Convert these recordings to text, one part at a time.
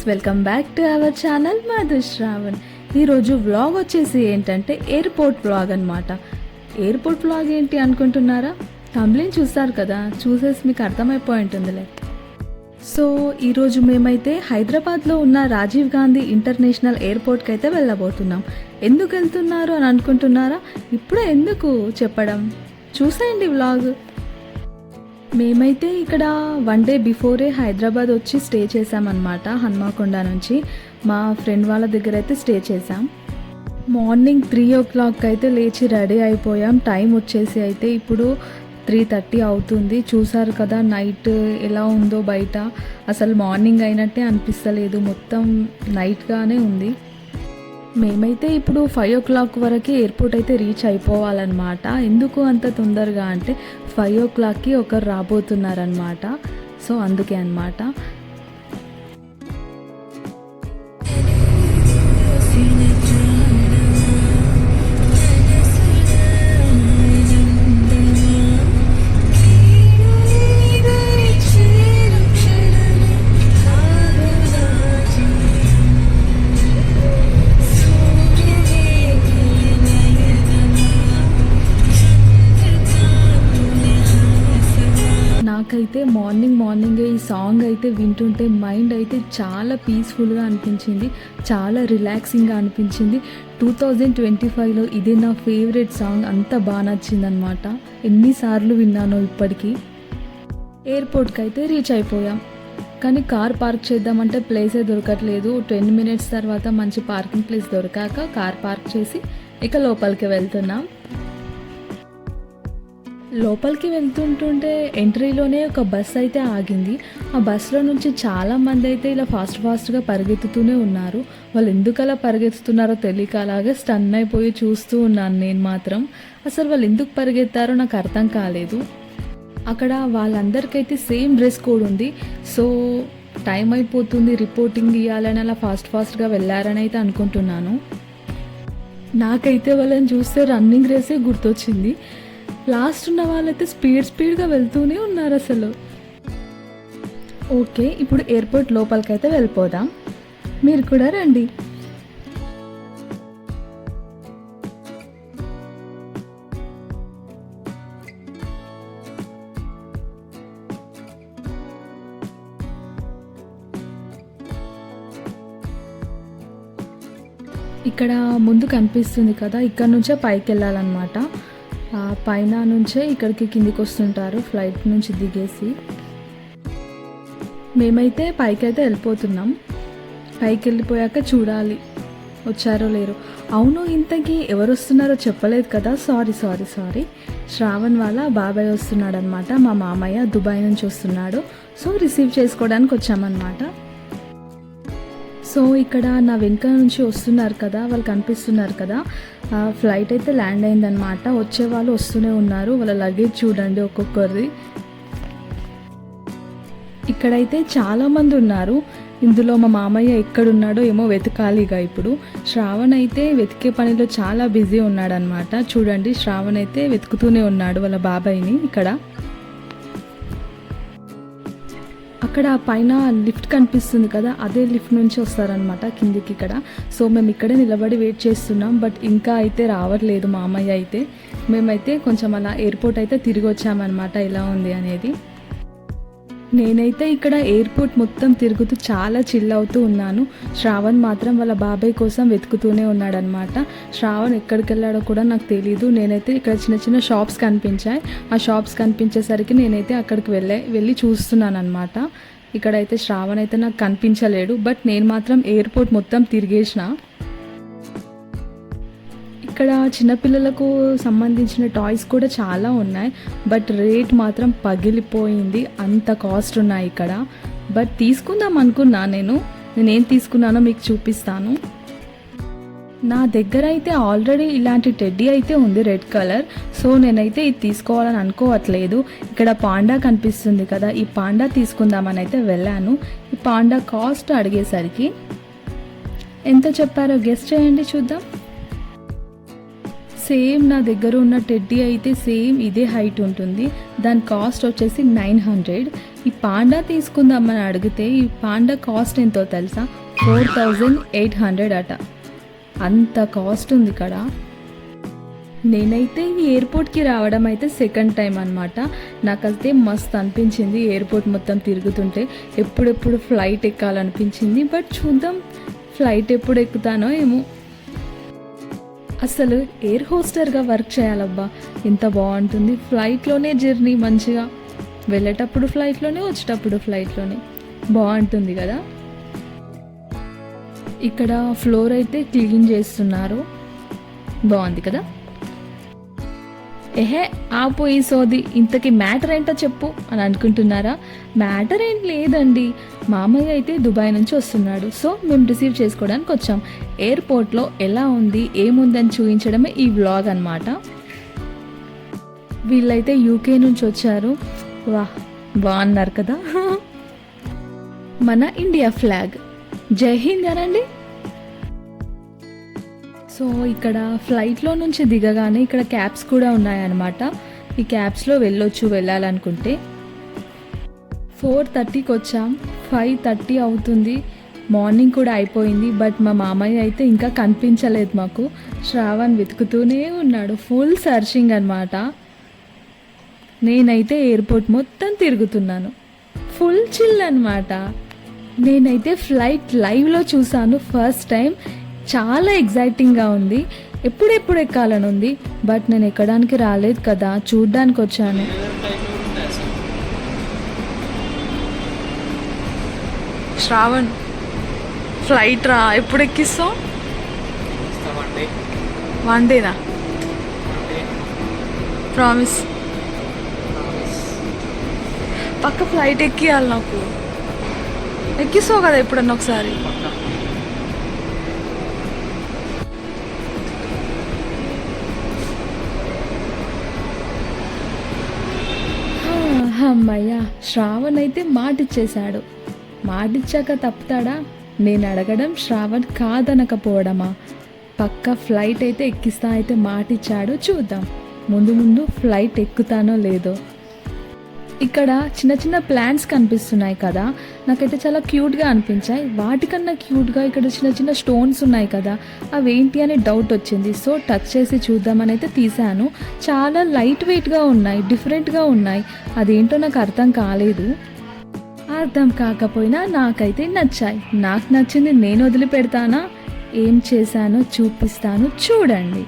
Welcome back to our channel Madhu Shravan. ఈరోజు vlog వచ్చేసి ఏంటంటే ఎయిర్పోర్ట్ వ్లాగ్ అనమాట. ఎయిర్పోర్ట్ వ్లాగ్ ఏంటి అనుకుంటున్నారా? తమిళం చూస్తారు కదా, చూసేసి మీకు అర్థమైపోయి ఉంటుందిలే. సో ఈరోజు మేమైతే హైదరాబాద్లో ఉన్న రాజీవ్ గాంధీ ఇంటర్నేషనల్ ఎయిర్పోర్ట్కి అయితే వెళ్ళబోతున్నాం. ఎందుకు వెళ్తున్నారు అని అనుకుంటున్నారా? ఇప్పుడే ఎందుకు చెప్పడం, చూసేయండి వ్లాగ్. మేమైతే ఇక్కడ 1 డే బిఫోరే హైదరాబాద్ వచ్చి స్టే చేసామన్నమాట. హన్మకొండ నుంచి మా ఫ్రెండ్ వాళ్ళ దగ్గర అయితే స్టే చేసాం. మార్నింగ్ 3 o'clock అయితే లేచి రెడీ అయిపోయాం. టైం వచ్చేసి అయితే ఇప్పుడు 3:30 అవుతుంది. చూసారు కదా నైట్ ఎలా ఉందో బయట. అసలు మార్నింగ్ అయినట్టే అనిపిస్తలేదు, మొత్తం నైట్గానే ఉంది. మేమైతే ఇప్పుడు 5 o'clock వరకు ఎయిర్పోర్ట్ అయితే రీచ్ అయిపోవాలన్నమాట. ఎందుకు అంత తొందరగా అంటే 5 o'clockకి ఒకరు రాబోతున్నారనమాట. సో అందుకే అనమాట. నాకైతే మార్నింగే ఈ సాంగ్ అయితే వింటుంటే మైండ్ అయితే చాలా పీస్ఫుల్గా అనిపించింది, చాలా రిలాక్సింగ్గా అనిపించింది. 2025లో ఇదే నా ఫేవరెట్ సాంగ్, అంత బాగా నచ్చింది అనమాట. ఎన్నిసార్లు విన్నానో ఇప్పటికీ. ఎయిర్పోర్ట్కి అయితే రీచ్ అయిపోయాం, కానీ కార్ పార్క్ చేద్దామంటే ప్లేసే దొరకట్లేదు. 10 minutes తర్వాత మంచి పార్కింగ్ ప్లేస్ దొరికాక కార్ పార్క్ చేసి ఇక లోపలికి వెళ్తున్నాం. లోపలికి వెళ్తుంటుంటే ఎంట్రీలోనే ఒక బస్ అయితే ఆగింది. ఆ బస్సులో నుంచి చాలామంది అయితే ఇలా ఫాస్ట్గా పరిగెత్తుతూనే ఉన్నారు. వాళ్ళు ఎందుకు అలా పరిగెత్తుతున్నారో తెలియక అలాగే స్టన్ అయిపోయి చూస్తూ ఉన్నాను నేను మాత్రం. అసలు వాళ్ళు ఎందుకు పరిగెత్తారో నాకు అర్థం కాలేదు. అక్కడ వాళ్ళందరికైతే సేమ్ డ్రెస్ కోడ్ ఉంది. సో టైం అయిపోతుంది, రిపోర్టింగ్ ఇవ్వాలని అలా ఫాస్ట్గా వెళ్ళారని అయితే అనుకుంటున్నాను. నాకైతే వాళ్ళని చూస్తే రన్నింగ్ రేసే గుర్తొచ్చింది. లాస్ట్ ఉన్న వాళ్ళైతే స్పీడ్గా వెళ్తూనే ఉన్నారు అసలు. ఓకే, ఇప్పుడు ఎయిర్పోర్ట్ లోపలికైతే వెళ్ళిపోదాం, మీరు కూడా రండి. ఇక్కడ ముందు కనిపిస్తుంది కదా, ఇక్కడ నుంచే పైకి వెళ్ళాలన్నమాట. పైన నుంచే ఇక్కడికి కిందికి వస్తుంటారు ఫ్లైట్ నుంచి దిగేసి. మేమైతే పైకి అయితే వెళ్ళిపోతున్నాం. పైకి వెళ్ళిపోయాక చూడాలి వచ్చారో లేరు. అవును, ఇంతకీ ఎవరు వస్తున్నారో చెప్పలేదు కదా. సారీ శ్రావణ్ వాళ్ళ బాబాయ్ వస్తున్నాడు అనమాట. మా మామయ్య దుబాయ్ నుంచి వస్తున్నాడు. సో రిసీవ్ చేసుకోవడానికి వచ్చామన్నమాట. సో ఇక్కడ నా వెనుక నుంచి వస్తున్నారు కదా, వాళ్ళు కనిపిస్తున్నారు కదా. ఫ్లైట్ అయితే ల్యాండ్ అయిందనమాట. వచ్చే వాళ్ళు వస్తూనే ఉన్నారు. వాళ్ళ లగేజ్ చూడండి ఒక్కొక్కరిది. ఇక్కడైతే చాలామంది ఉన్నారు. ఇందులో మా మామయ్య ఎక్కడున్నాడో ఏమో వెతకాలిగా. ఇప్పుడు శ్రావణ్ అయితే వెతికే పనిలో చాలా బిజీ ఉన్నాడనమాట. చూడండి, శ్రావణ్ అయితే వెతుకుతూనే ఉన్నాడు వాళ్ళ బాబాయ్ని. అక్కడ పైన లిఫ్ట్ కనిపిస్తుంది కదా, అదే లిఫ్ట్ నుంచి వస్తారనమాట కిందికి ఇక్కడ. సో మేము ఇక్కడే నిలబడి వెయిట్ చేస్తున్నాం. బట్ ఇంకా అయితే రావట్లేదు మామయ్య అయితే. మేమైతే కొంచెం అలా ఎయిర్పోర్ట్ అయితే తిరిగి వచ్చామన్నమాట, ఎలా ఉంది అనేది. నేనైతే ఇక్కడ ఎయిర్పోర్ట్ మొత్తం తిరుగుతూ చాలా చిల్ అవుతూ ఉన్నాను. శ్రావణ్ మాత్రం వాళ్ళ బాబాయ్ కోసం వెతుకుతూనే ఉన్నాడనమాట. శ్రావణ్ ఎక్కడికి వెళ్ళాడో కూడా నాకు తెలీదు. నేనైతే ఇక్కడ చిన్న షాప్స్ కనిపించాయి. ఆ షాప్స్ కనిపించేసరికి నేనైతే అక్కడికి వెళ్ళి చూస్తున్నాను అనమాట. ఇక్కడైతే శ్రావణ్ అయితే నాకు కనిపించలేడు. బట్ నేను మాత్రం ఎయిర్పోర్ట్ మొత్తం తిరిగేసిన. ఇక్కడ చిన్నపిల్లలకు సంబంధించిన టాయ్స్ కూడా చాలా ఉన్నాయి. బట్ రేట్ మాత్రం పగిలిపోయింది, అంత కాస్ట్ ఉన్నాయి ఇక్కడ. బట్ తీసుకుందాం అనుకున్నా. నేనేం తీసుకున్నానో మీకు చూపిస్తాను. నా దగ్గర అయితే ఆల్రెడీ ఇలాంటి టెడ్డీ అయితే ఉంది, రెడ్ కలర్. సో నేనైతే ఇది తీసుకోవాలని అనుకోవట్లేదు. ఇక్కడ పాండా కనిపిస్తుంది కదా, ఈ పాండా తీసుకుందామని అయితే వెళ్ళాను. ఈ పాండా కాస్ట్ అడిగేసరికి ఎంత చెప్పారో గెస్ చేయండి చూద్దాం. సేమ్ నా దగ్గర ఉన్న టెడ్డీ అయితే సేమ్ ఇదే హైట్ ఉంటుంది. దాని కాస్ట్ వచ్చేసి 900. ఈ పాండా తీసుకుందామని అడిగితే ఈ పాండా కాస్ట్ ఎంతో తెలుసా? 4800 అట. అంత కాస్ట్ ఉంది ఇక్కడ. నేనైతే ఈ ఎయిర్పోర్ట్కి రావడం అయితే సెకండ్ టైం అనమాట. నాకైతే మస్తు అనిపించింది ఎయిర్పోర్ట్ మొత్తం తిరుగుతుంటే. ఎప్పుడెప్పుడు ఫ్లైట్ ఎక్కాలనిపించింది, బట్ చూద్దాం ఫ్లైట్ ఎప్పుడు ఎక్కుతానో ఏమో. అసలు ఎయిర్ హోస్టర్గా వర్క్ చేయాలబ్బా, ఎంత బాగుంటుంది. ఫ్లైట్లోనే జర్నీ, మంచిగా వెళ్ళేటప్పుడు ఫ్లైట్లోనే, వచ్చేటప్పుడు ఫ్లైట్లోనే, బాగుంటుంది కదా. ఇక్కడ ఫ్లోర్ అయితే క్లీన్ చేస్తున్నారు, బాగుంది కదా. ఏహే ఆపు ఈ సోది, ఇంతకీ మ్యాటర్ ఏంటో చెప్పు అని అనుకుంటున్నారా? మ్యాటర్ ఏం లేదండి, మామయ్య అయితే దుబాయ్ నుంచి వస్తున్నాడు. సో మేము రిసీవ్ చేసుకోవడానికి వచ్చాం. ఎయిర్పోర్ట్లో ఎలా ఉంది ఏముందని చూపించడమే ఈ వ్లాగ్ అనమాట. వీళ్ళైతే యూకే నుంచి వచ్చారు. వాహ్ బాగున్నారు కదా. మన ఇండియా ఫ్లాగ్, జై హింద్ అనండి. సో ఇక్కడ ఫ్లైట్లో నుంచి దిగగానే ఇక్కడ క్యాబ్స్ కూడా ఉన్నాయన్నమాట. ఈ క్యాబ్స్లో వెళ్ళాలనుకుంటే 4:30కి వచ్చాం, 5:30 అవుతుంది. మార్నింగ్ కూడా అయిపోయింది, బట్ మా మామయ్య అయితే ఇంకా కనిపించలేదు మాకు. శ్రావణ్ వెతుకుతూనే ఉన్నాడు, ఫుల్ సర్చింగ్ అనమాట. నేనైతే ఎయిర్పోర్ట్ మొత్తం తిరుగుతున్నాను, ఫుల్ చిల్ అనమాట. నేనైతే ఫ్లైట్ లైవ్లో చూసాను ఫస్ట్ టైం. చాలా ఎగ్జైటింగ్గా ఉంది, ఎప్పుడెప్పుడు ఎక్కాలని ఉంది, బట్ నేను ఎక్కడానికి రాలేదు కదా, చూడ్డానికి వచ్చాను. శ్రావణ్ ఫ్లైట్ రా, ఎప్పుడు ఎక్కిస్తావు? 1 డేనా? ప్రామిస్? పక్క ఫ్లైట్ ఎక్కియాలి నాకు. ఎక్కిస్తావు కదా ఎప్పుడన్నా ఒకసారి? అమ్మయ్య, శ్రావణ్ అయితే మాటిచ్చేశాడు. మాటిచ్చాక తప్పుతాడా? నేను అడగడం, శ్రావణ్ కాదనకపోవడమా? పక్క ఫ్లైట్ అయితే ఎక్కిస్తా అయితే మాటిచ్చాడు. చూద్దాం ముందు ఫ్లైట్ ఎక్కుతానో లేదో. ఇక్కడ చిన్న చిన్న ప్లాంట్స్ కనిపిస్తున్నాయి కదా, నాకైతే చాలా క్యూట్గా అనిపించాయి. వాటికన్నా క్యూట్గా ఇక్కడ చిన్న చిన్న స్టోన్స్ ఉన్నాయి కదా, అవేంటి అని డౌట్ వచ్చింది. సో టచ్ చేసి చూద్దామని అయితే తీసాను. చాలా లైట్ వెయిట్గా ఉన్నాయి, డిఫరెంట్గా ఉన్నాయి. అదేంటో నాకు అర్థం కాలేదు. అర్థం కాకపోయినా నాకైతే నచ్చాయి. నాకు నచ్చింది నేను వదిలిపెడతానా? ఏం చేశానో చూపిస్తాను, చూడండి.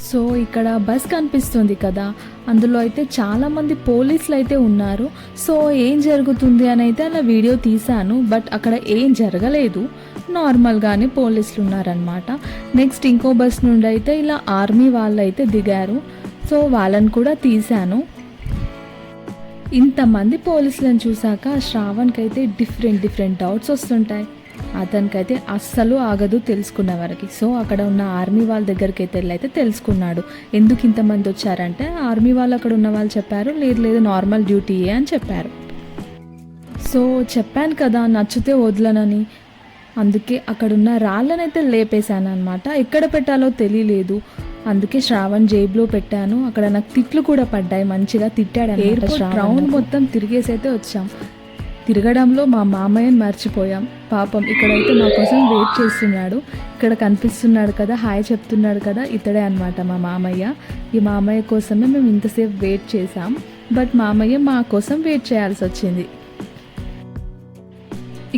సో ఇక్కడ బస్ కనిపిస్తుంది కదా, అందులో అయితే చాలామంది పోలీసులు అయితే ఉన్నారు. సో ఏం జరుగుతుంది అని అయితే అలా వీడియో తీశాను, బట్ అక్కడ ఏం జరగలేదు, నార్మల్గానే పోలీసులు ఉన్నారనమాట. నెక్స్ట్ ఇంకో బస్ నుండి అయితే ఇలా ఆర్మీ వాళ్ళు అయితే దిగారు. సో వాళ్ళని కూడా తీశాను. ఇంతమంది పోలీసులను చూసాక శ్రావణ్కి అయితే డిఫరెంట్ డౌట్స్ వస్తుంటాయి. అతనికైతే అస్సలు ఆగదు తెలుసుకున్న వరకు. సో అక్కడ ఉన్న ఆర్మీ వాళ్ళ దగ్గరికి అయితే తెలుసుకున్నాడు ఎందుకు ఇంతమంది వచ్చారంటే. ఆర్మీ వాళ్ళు అక్కడ ఉన్న వాళ్ళు చెప్పారు, లేదు నార్మల్ డ్యూటీయే అని చెప్పారు. సో చెప్పాను కదా నచ్చితే వదలనని, అందుకే అక్కడున్న రాళ్ళనైతే లేపేశాను అనమాట. ఎక్కడ పెట్టాలో తెలియలేదు, అందుకే శ్రావణ్ జేబులో పెట్టాను. అక్కడ నాకు తిట్లు కూడా పడ్డాయి, మంచిగా తిట్టాడు. ఎయిర్పోర్ట్ రౌండ్ మొత్తం తిరిగేసి అయితే వచ్చాం. తిరగడంలో మా మామయ్యని మర్చిపోయాం. పాపం ఇక్కడైతే మా కోసం వెయిట్ చేస్తున్నాడు. ఇక్కడ కనిపిస్తున్నాడు కదా, హాయ్ చెప్తున్నాడు కదా, ఇతడే అనమాట మా మామయ్య. ఈ మామయ్య కోసమే మేము ఇంతసేపు వెయిట్ చేసాం, బట్ మామయ్య మా కోసం వెయిట్ చేయాల్సి వచ్చింది.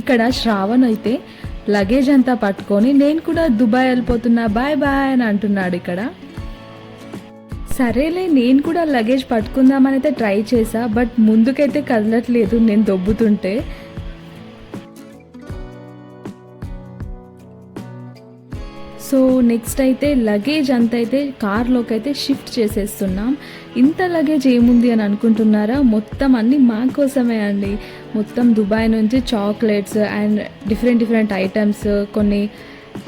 ఇక్కడ శ్రావణ్ అయితే లగేజ్ అంతా పట్టుకొని నేను కూడా దుబాయ్ వెళ్ళిపోతున్నా, బాయ్ బాయ్ అని అంటున్నాడు. ఇక్కడ సరేలే నేను కూడా లగేజ్ పట్టుకుందామని అయితే ట్రై చేసా, బట్ ముందుకైతే కదలట్లేదు నేను దొబ్బుతుంటే. సో నెక్స్ట్ అయితే లగేజ్ అంతా అయితే కార్లోకి అయితే షిఫ్ట్ చేసేస్తున్నాం. ఇంత లగేజ్ ఏముంది అని అనుకుంటున్నారా? మొత్తం అన్నీ మా కోసమే అండి. మొత్తం దుబాయ్ నుంచి చాక్లెట్స్ అండ్ డిఫరెంట్ ఐటమ్స్ కొన్ని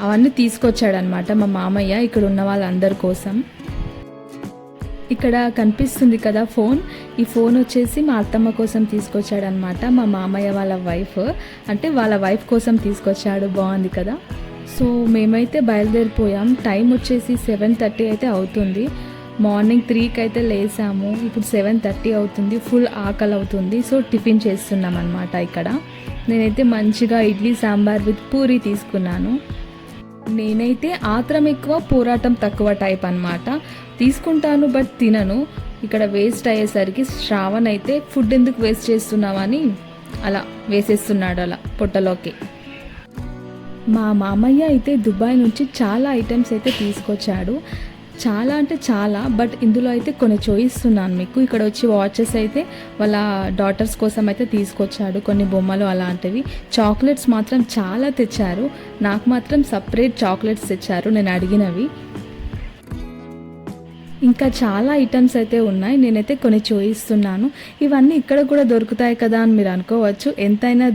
అవన్నీ తీసుకొచ్చాడనమాట మా మామయ్య ఇక్కడ ఉన్న వాళ్ళందరి కోసం. ఇక్కడ కనిపిస్తుంది కదా ఫోన్, ఈ ఫోన్ వచ్చేసి మా అత్తమ్మ కోసం తీసుకొచ్చాడనమాట. మా మామయ్య వాళ్ళ వైఫ్, అంటే వాళ్ళ వైఫ్ కోసం తీసుకొచ్చాడు. బాగుంది కదా. సో మేమైతే బయలుదేరిపోయాం. టైం వచ్చేసి 7:30 అయితే అవుతుంది. మార్నింగ్ 3కి అయితే లేసాము, ఇప్పుడు 7:30 అవుతుంది, ఫుల్ ఆకలి అవుతుంది. సో టిఫిన్ చేస్తున్నాం అనమాట. ఇక్కడ నేనైతే మంచిగా ఇడ్లీ సాంబార్ విత్ పూరి తీసుకున్నాను. నేనైతే ఆత్రం ఎక్కువ పోరాటం తక్కువ టైప్ అనమాట. తీసుకుంటాను బట్ తినను. ఇక్కడ వేస్ట్ అయ్యేసరికి శ్రావణ్ అయితే ఫుడ్ ఎందుకు వేస్ట్ చేస్తున్నామని అలా వేసేస్తున్నాడు అలా పొట్టలోకి. మా మామయ్య అయితే దుబాయ్ నుంచి చాలా ఐటమ్స్ అయితే తీసుకొచ్చాడు. చాలా అంటే చాలా, బట్ ఇందులో అయితే కొన్ని చూపిస్తున్నాను మీకు. ఇక్కడ వచ్చి వాచెస్ అయితే వాళ్ళ డాటర్స్ కోసం అయితే తీసుకొచ్చాడు, కొన్ని బొమ్మలు అలాంటివి. చాక్లెట్స్ మాత్రం చాలా తెచ్చారు. నాకు మాత్రం సపరేట్ చాక్లెట్స్ తెచ్చారు నేను అడిగినవి. ఇంకా చాలా ఐటమ్స్ అయితే ఉన్నాయి, నేనైతే కొన్ని చూపిస్తున్నాను. ఇవన్నీ ఇక్కడ కూడా దొరుకుతాయి కదా అని మీరు అనుకోవచ్చు. ఎంతైనా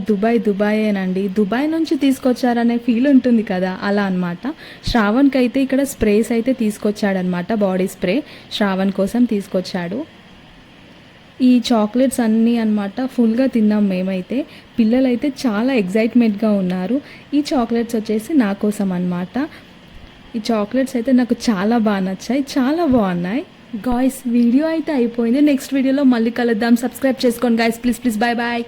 దుబాయేనండి, దుబాయ్ నుంచి తీసుకొచ్చారనే ఫీల్ ఉంటుంది కదా, అలా అనమాట. శ్రావణ్కి అయితే ఇక్కడ స్ప్రేస్ అయితే తీసుకొచ్చాడనమాట, బాడీ స్ప్రే శ్రావణ్ కోసం తీసుకొచ్చాడు. ఈ చాక్లెట్స్ అన్నీ అనమాట ఫుల్గా తిన్నాం మేమైతే. పిల్లలైతే చాలా ఎగ్జైట్మెంట్గా ఉన్నారు. ఈ చాక్లెట్స్ వచ్చేసి నా కోసం అనమాట. ఈ చాక్లెట్స్ అయితే నాకు చాలా బాగా నచ్చాయి, చాలా బాగున్నాయి. గాయ్స్ వీడియో అయితే అయిపోయింది. నెక్స్ట్ వీడియోలో మళ్ళీ కలుద్దాం. సబ్స్క్రైబ్ చేసుకోండి గాయ్స్, ప్లీజ్ బాయ్ బాయ్.